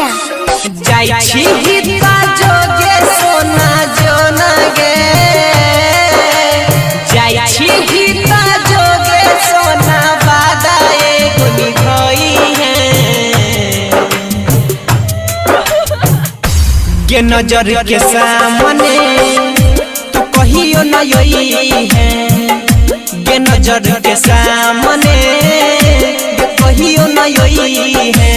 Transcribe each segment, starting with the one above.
Media जाई छी हिता जोगे सोना जोना गे जाई छी हिता जोगे सोना बादाए गुनी भई है गे नजर के सामने तू कहियो न यही है गे नजर के सामने कहियो न यही है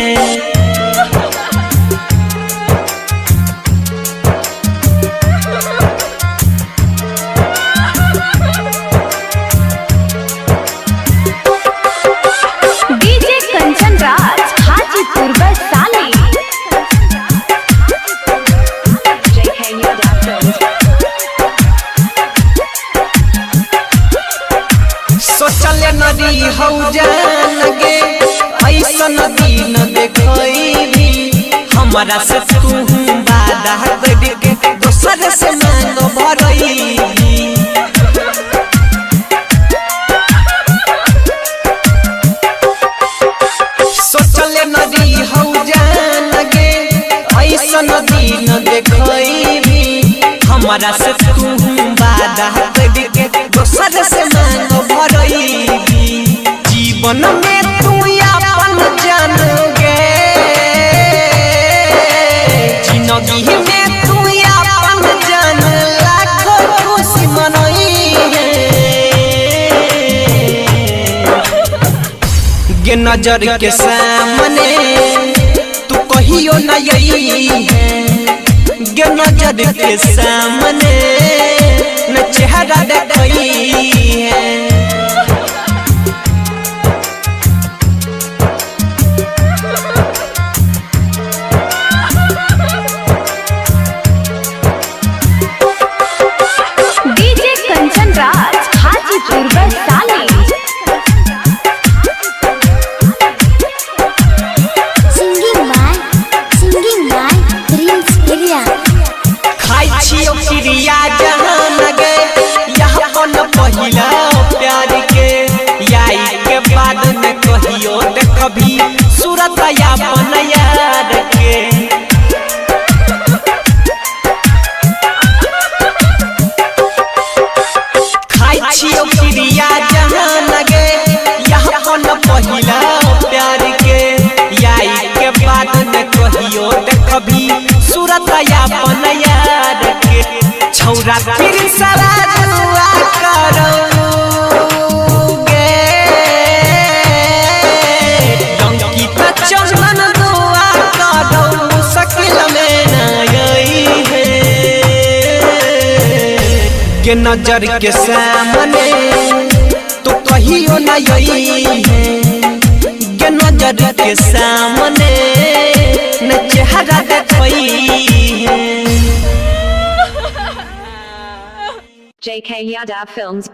सोचल नदी हौ जान गे ऐसन दिन देखैबी हमरा से तू वादा करके दोसर से मांग भरैबी सोचल नदी हौ जान गे ऐसन दिन देखैबी हमरा से तू वादा करके दोसर से मांग भरैबी जीवन में तू अपन जानोगे जिंदगी में तू अपन जान लाखों खुशी मनई है गे नजर के सामने तू कहियो न यही है गे नजर के सामने न चेहरा देखई है चिड़िया जहान गे यहाँ पन पहिला प्यार के याई के बाद में कहियो देखबी सूरत अपन यार के खाई छियो चिड़िया जहान गे यहाँ पन पहिला प्यार के याई के बाद में कहियो देखबी सूरत अपन यार के छौरा फिर सारा दुआ करोगे डंकी पे चंदन दुआ करो मुश्किल में न यही है गे नजर के सामने तो कहियो न यही है गे नजर के सामने न चेहरा देखई है JK Yadav Films